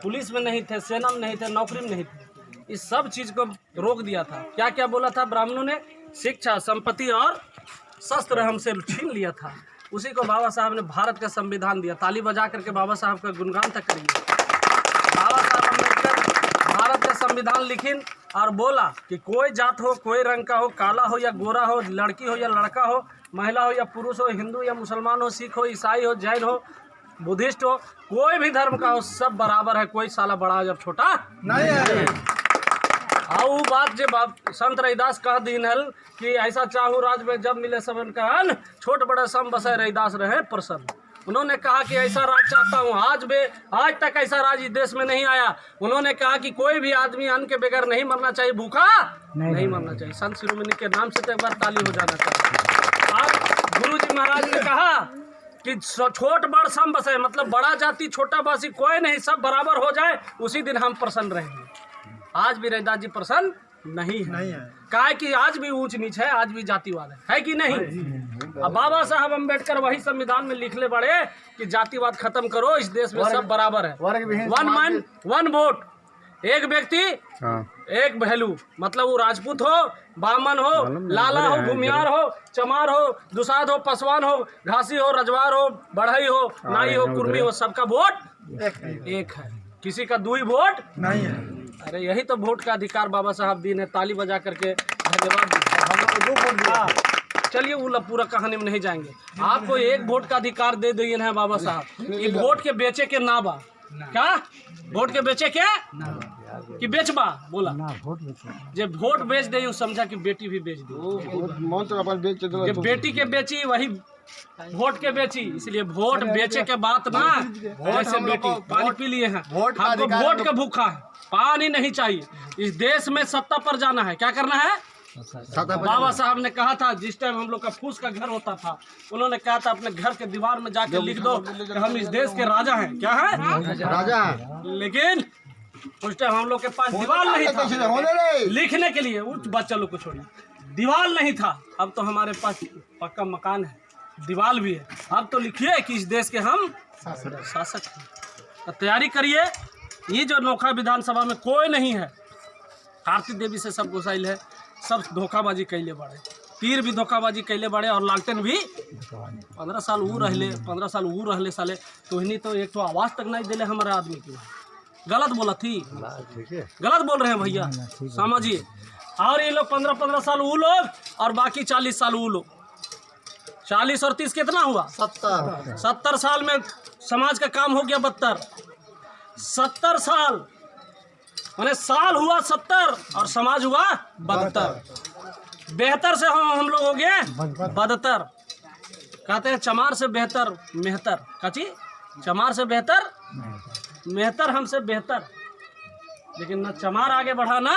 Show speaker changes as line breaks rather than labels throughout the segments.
Police में नहीं थे, सेना में नहीं थे, नौकरी में नहीं थे। इस सब चीज़ को रोक दिया था। क्या क्या बोला था ब्राह्मणों ने? शिक्षा, संपत्ति और शस्त्र हमसे छीन लिया था। उसी को बाबा साहब ने भारत का संविधान दिया। ताली बजा करके बाबा साहब का गुणगान तक करिए। बाबा साहब अम्बेडकर भारत का संविधान लिखिन और बोला कि कोई जात हो, कोई रंग का हो, काला हो या गोरा हो, लड़की हो या लड़का हो, महिला हो या पुरुष हो, हिंदू या मुसलमान हो, सिख हो, ईसाई हो, जैन हो, बुद्धिस्ट हो, कोई भी धर्म का हो, सब बराबर है। कोई साला बड़ा जब छोटा नहीं है। और बात जब संत रविदास कह दीन हल कि ऐसा चाहूँ राज में जब मिले सबन का अन्न, छोट बड़ा सम बसे रविदास रहे प्रसन्न। उन्होंने कहा कि ऐसा राज चाहता हूँ। आज तक ऐसा राज इस देश में नहीं आया। उन्होंने कहा कि कोई भी आदमी अन्न के बगैर नहीं मरना चाहिए, भूखा नहीं मरना चाहिए। संत शिरोमणि के नाम से तो एक बार ताली हो जाना चाहिए। आज गुरु जी महाराज ने कहा कि छोट बड़ सम बसे, मतलब बड़ा जाति छोटा बासी कोई नहीं, सब बराबर हो जाए, उसी दिन हम प्रसन्न रहेंगे। आज भी रविदास जी प्रसन्न नहीं है। काहे कि आज भी ऊंच नीच है, आज भी जातिवाद है कि नहीं? अब बाबा साहब अम्बेडकर वही संविधान में लिखले बड़े कि जातिवाद खत्म करो, इस देश में सब बराबर है। वन मैन वन वोट, एक व्यक्ति एक वैल्यू। मतलब वो राजपूत हो, बामन हो, लाला हो, भूमियार हो, चमार हो, दुसाध हो, पासवान हो, घासी हो, रजवार हो, बढ़ई हो, नाई हो, कुर्मी हो, सबका वोट एक है। किसी का दुई वोट नहीं है। अरे यही तो वोट का अधिकार बाबा साहब दीन है। ताली बजा करके धन्यवाद। चलिए वो पूरा कहानी में नहीं जाएंगे। आपको एक वोट का अधिकार दे दिए हैं बाबा साहब। ये वोट के बेचे के ना बा क्या? वोट के बेचे के कि बेचबा बोला जब वोट बेच दे समझा कि बेटी भी बेच दे। जब बेटी के बेची वही वोट के बेची। इसलिए वोट बेचे के बात ना, जैसे बेटी पानी पी लिए हैं, हमको वोट का भूखा है, पानी नहीं चाहिए। इस देश में सत्ता पर जाना है, क्या करना है? बाबा साहब ने कहा था, जिस टाइम हम लोग का फूस का घर होता था, उन्होंने कहा था अपने घर के दीवार में जाकर लिख दो कि हम इस देश के राजा हैं। क्या है? राजा है। लेकिन उस टाइम हम लोग के पास दीवार नहीं था लिखने के लिए। उस बच्चा लोग को छोड़िए, दीवार नहीं था। अब तो हमारे पास पक्का मकान है, दीवार भी है। अब तो लिखिए कि इस देश के हम शासक हैं। तो तैयारी करिए। ये जो नोखा विधानसभा में कोई नहीं है, आरती देवी से सब घुसाइल है, सब धोखाबाजी कैले बड़े, तीर भी धोखाबाजी कैले बड़े और लालटेन भी 15 साल वो रहले साले। तो एक तो आवाज़ तक नहीं दिले हमारे आदमी की। गलत बोला थी, गलत बोल रहे हैं भैया, समझिए। और ये लोग 15 साल वो लोग और बाकी 40 साल वो लोग। 40 और 30 कितना हुआ? 70 साल में समाज का काम हो गया 72। 70 साल मैंने साल हुआ 70 और समाज हुआ 72। बेहतर से हम लोग हो गए 72। कहते हैं चमार से बेहतर मेहतर। काची चमार से बेहतर मेहतर, हमसे बेहतर। लेकिन ना चमार आगे बढ़ा ना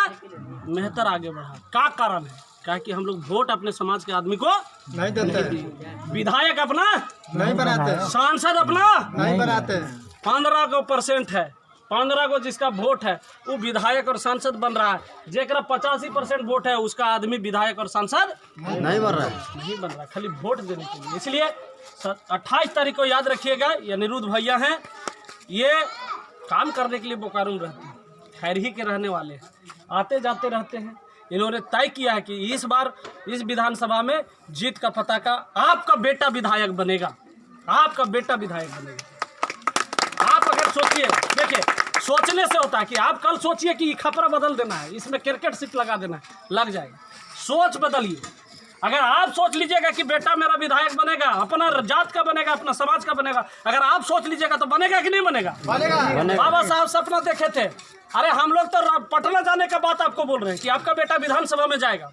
मेहतर आगे बढ़ा। क्या कारण है? क्या कि हम लोग वोट अपने समाज के आदमी को नहीं देते, विधायक अपना नहीं बनाते, सांसद अपना नहीं बनाते। 15% है, 15 को जिसका वोट है वो विधायक और सांसद बन रहा है। जेकरा 85% वोट है उसका आदमी विधायक और सांसद नहीं बन रहा है, नहीं बन रहा, खाली वोट देने के लिए। इसलिए 28 तारीख को याद रखिएगा, ये अनिरुद्ध भैया हैं, ये काम करने के लिए बोकारो में रहते हैं, खैर ही के रहने वाले हैं, आते जाते रहते हैं। इन्होंने तय किया है कि इस बार इस विधानसभा में जीत का पताका आपका बेटा विधायक बनेगा, आपका बेटा विधायक बनेगा। आप अगर सोचिए, देखिए सोचने से होता है कि आप कल सोचिए कि खपरा बदल देना है, इसमें क्रिकेट सिर्फ लगा देना है, लग जाएगा। सोच बदलिए। अगर आप सोच लीजिएगा कि बेटा मेरा विधायक बनेगा, अपना जात का बनेगा, अपना समाज का बनेगा, अगर आप सोच लीजिएगा तो बनेगा कि नहीं बनेगा? बाबा साहब सपना देखे थे। अरे हम लोग तो पटना जाने का बात आपको बोल रहे हैं कि आपका बेटा विधानसभा में जाएगा।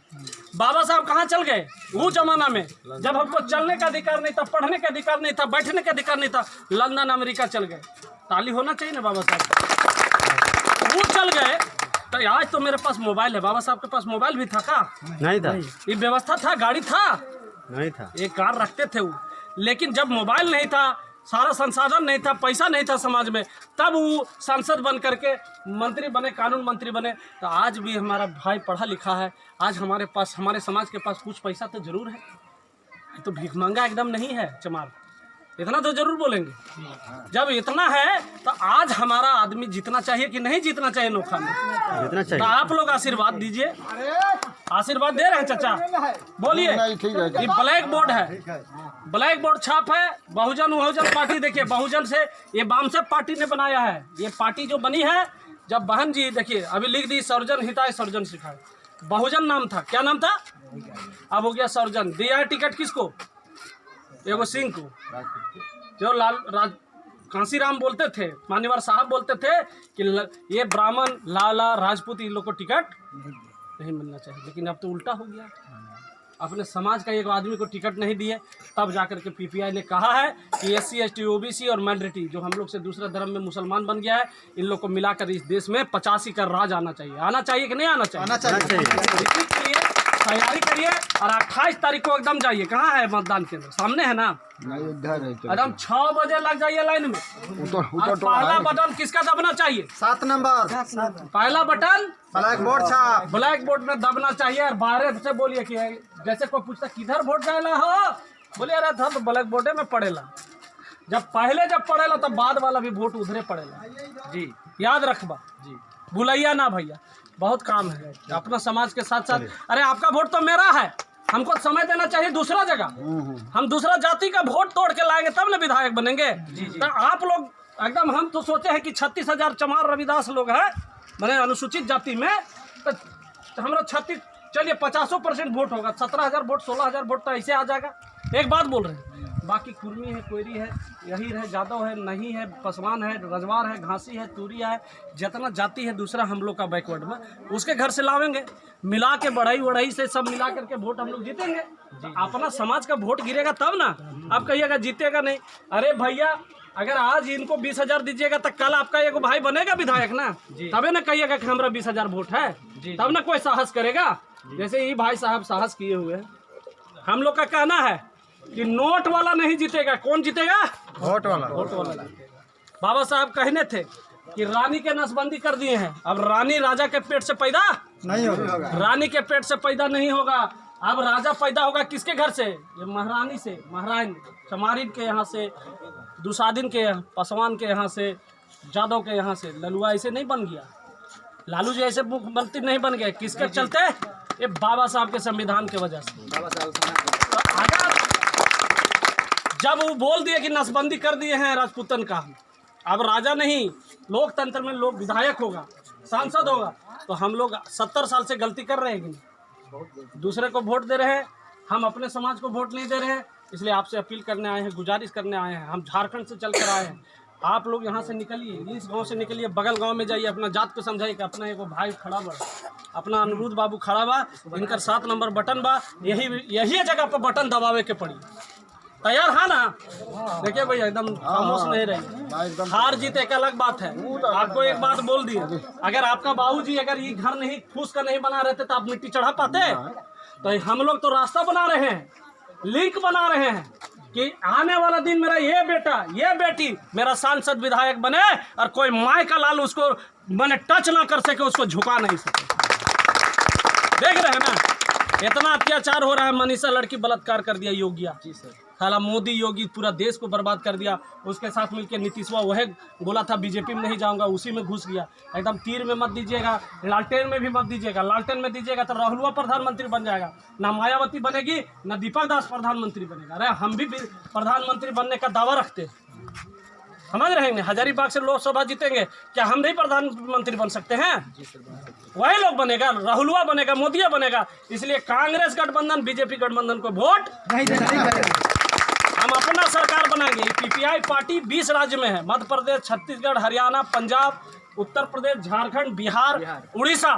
बाबा साहब कहाँ चल गए? वो जमाना में जब हमको चलने का अधिकार नहीं था, पढ़ने का अधिकार नहीं था, बैठने का अधिकार नहीं था, लंदन अमेरिका चल गए। ताली होना चाहिए ना बाबा साहब। वो चल गए तो आज तो मेरे पास मोबाइल है। बाबा साहब के पास मोबाइल भी था का? नहीं था। ये व्यवस्था था, गाड़ी था नहीं था, एक कार रखते थे वो। लेकिन जब मोबाइल नहीं था, सारा संसाधन नहीं था, पैसा नहीं था समाज में, तब वो सांसद बन करके मंत्री बने, कानून मंत्री बने। तो आज भी हमारा भाई पढ़ा लिखा है, आज हमारे पास, हमारे समाज के पास कुछ पैसा तो जरूर है। तो भीख मांगा एकदम नहीं है चमार। इतना तो जरूर बोलेंगे। जब इतना है तो आज हमारा आदमी जीतना चाहिए कि नहीं जीतना चाहिए नोखा में? जीतना चाहिए। तो आप लोग आशीर्वाद दीजिए। आशीर्वाद दे रहे हैं चाचा, बोलिए। ये ब्लैक बोर्ड है, ब्लैक बोर्ड छाप है। बहुजन पार्टी देखिए, बहुजन से ये वामसे पार्टी ने बनाया है। ये पार्टी जो बनी है, जब बहन जी देखिए अभी लिख दी सर्वजन हिताय सर्वजन सिखाए। बहुजन नाम था, क्या नाम था? अब हो गया सर्वजन। दिया है टिकट किसको? एगो सिंह को, जो कांसीराम बोलते थे, मान्यवर साहब बोलते थे कि ये ब्राह्मण लाला राजपूत इन लोग को टिकट नहीं मिलना चाहिए। लेकिन अब तो उल्टा हो गया, अपने समाज का एक आदमी को टिकट नहीं दिए। तब जाकर के पीपीआई ने कहा है कि SC ST OBC और माइनॉरिटी जो हम लोग से दूसरे धर्म में मुसलमान बन गया है, इन लोग को मिलाकर इस देश में 85 का राज आना चाहिए। आना चाहिए कि नहीं आना चाहिए? आना चाहिए। तैयारी करिए और 28 तारीख को एकदम जाइए। कहाँ है मतदान केंद्र? सामने है ना? एकदम 6 बजे लग जाइए लाइन में। और पहला बटन किसका दबना चाहिए?
7 नंबर
पहला बटन
ब्लैक बोर्ड छाप,
ब्लैक बोर्ड में दबना चाहिए। और बाहर से बोलिए कि जैसे कोई पूछता किधर वोट डाला हो, बोलिए अरे था तो ब्लैक बोर्डे में पड़ेला। जब पड़ेला तब बाद वाला भी वोट उधरे पड़ेला जी। याद रखबा जी, भुलैया ना भैया। बहुत काम है अपना समाज के साथ साथ। अरे आपका वोट तो मेरा है, हमको समय देना चाहिए दूसरा जगह। हम दूसरा जाति का वोट तोड़ के लाएंगे तब ना विधायक बनेंगे। तो आप लोग एकदम, हम तो सोचे हैं कि 36,000 चमार रविदास लोग हैं मैंने अनुसूचित जाति में, तो हमारा 36, चलिए 50% वोट होगा। 17,000 वोट 16,000 वोट तो ऐसे आ जाएगा। एक बात बोल रहे हैं, बाकी कुर्मी है, कोयरी है, यही है, जादव है, नहीं है, पसवान है, रजवार है, घासी है, तूरिया है, जितना जाति है दूसरा हम लोग का बैकवर्ड में, उसके घर से लावेंगे मिला के बढ़ई से सब मिला करके वोट हम लोग जीतेंगे। अपना समाज का वोट गिरेगा तब ना। आप कहिएगा जीतेगा नहीं। अरे भैया अगर आज इनको 20,000 दीजिएगा तो कल आपका एक भाई बनेगा विधायक ना, तबे ना कहिएगा कि हमारा 20,000 वोट है, तब ना कोई साहस करेगा। जैसे ये भाई साहब साहस किए हुए हैं। हम लोग का कहना है कि नोट वाला नहीं जीतेगा। कौन जीतेगा? वोट वाला। वोट वाला जीतेगा। बाबा साहब कहने थे कि रानी के नसबंदी कर दिए हैं, अब रानी राजा के पेट से पैदा नहीं होगा। रानी के पेट से पैदा नहीं होगा, अब राजा पैदा होगा किसके घर से? ये महारानी से, महारानी चमारिन के यहाँ से, दुसादिन के, पसवान के यहाँ से, जादव के यहाँ से। ललुआ ऐसे नहीं बन गया, लालू जी ऐसे मुख्यमंत्री नहीं बन गए। किसके चलते? ये बाबा साहब के संविधान की वजह से। तो अगर जब वो बोल दिए कि नसबंदी कर दिए हैं राजपूतन का, अब राजा नहीं, लोकतंत्र में लोग विधायक होगा, सांसद होगा, तो हम लोग 70 साल से गलती कर रहे हैं कि नहीं? दूसरे को वोट दे रहे हैं, हम अपने समाज को वोट नहीं दे रहे हैं। इसलिए आपसे अपील करने आए हैं, गुजारिश करने आए हैं। हम झारखंड से चल कर आए हैं। आप लोग यहाँ से निकलिए, इस गांव से निकलिए, बगल गांव में जाइए, अपना जात को समझाइए कि अपना एगो भाई खड़ा बा, अपना अनिरुद्ध बाबू खड़ा बा, इनका 7 नंबर बटन बा, यही जगह पर बटन दबावे के पड़ी। तैयार है ना? देखिए भैया एकदम खामोश नहीं रही। हार जीत एक अलग बात है। आपको एक बात बोल दी, अगर आपका बाबूजी अगर ये घर नहीं फूस का नहीं बना रहते तो आप मिट्टी चढ़ा पाते? तो हम लोग तो रास्ता बना रहे हैं, लिंक बना रहे हैं कि आने वाला दिन मेरा ये बेटा ये बेटी मेरा सांसद विधायक बने और कोई माय का लाल उसको मैंने टच ना कर सके, उसको झुका नहीं सके। देख रहे हैं ना इतना अत्याचार हो रहा है। मनीषा लड़की बलात्कार कर दिया योगिया जी सर, साला मोदी योगी पूरा देश को बर्बाद कर दिया। उसके साथ मिलकर नीतीशवा वह बोला था बीजेपी में नहीं जाऊंगा, उसी में घुस गया। एकदम तीर में मत दीजिएगा, लालटेन में भी मत दीजिएगा। लालटेन में दीजिएगा तो राहुलवा प्रधानमंत्री बन जाएगा, ना मायावती बनेगी ना दीपक दास प्रधानमंत्री बनेगा। अरे हम भी प्रधानमंत्री बनने का दावा रखते हैं, समझ रहे हैं। हजारीबाग से लोकसभा जीतेंगे, क्या हम नहीं प्रधानमंत्री बन सकते हैं? वही लोग बनेगा, राहुलवा बनेगा, मोदिया बनेगा। इसलिए कांग्रेस गठबंधन बीजेपी गठबंधन को वोट नहीं देना। हम अपना सरकार बनाएंगे। पीपीआई पार्टी 20 राज्य में है, मध्य प्रदेश, छत्तीसगढ़, हरियाणा, पंजाब, उत्तर प्रदेश, झारखंड, बिहार, उड़ीसा,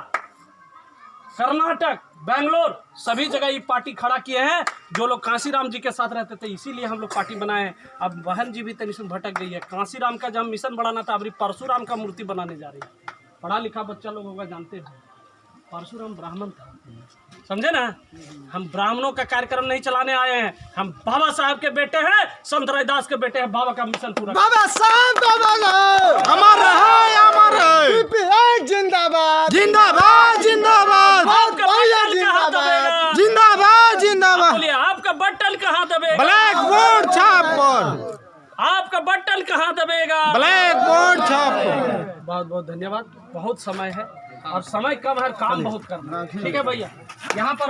कर्नाटक, बेंगलोर, सभी जगह ये पार्टी खड़ा किए हैं। जो लोग कांसीराम जी के साथ रहते थे, इसीलिए हम लोग पार्टी बनाए हैं। अब बहन जी भी तनिक भटक गई है। कांसीराम का जब मिशन बढ़ाना था, अभी परशुराम का मूर्ति बनाने जा रही है। पढ़ा लिखा बच्चा लोग होगा, जानते हैं परशुराम ब्राह्मण था, समझे ना। हम ब्राह्मणों का कार्यक्रम नहीं चलाने आए हैं, हम बाबा साहब के बेटे हैं, संत रविदास के बेटे हैं। बाबा का मिशन पूरा
बाबा साहब अमर रहे, अमर रहे। पीपीआई जिंदाबाद जिंदाबाद जिंदाबाद।
आपका बटन कहाँ दबेगा?
जिंदाबाद जिंदाबाद।
बोलिए आपका बटन कहाँ दबेगा?
ब्लैक बोर्ड छाप पर।
बटन कहाँ दबेगा,
ब्लैक बोर्ड छाप।
बहुत बहुत धन्यवाद। बहुत समय है और समय कम है, काम बहुत करना है। ठीक है भैया, यहाँ पर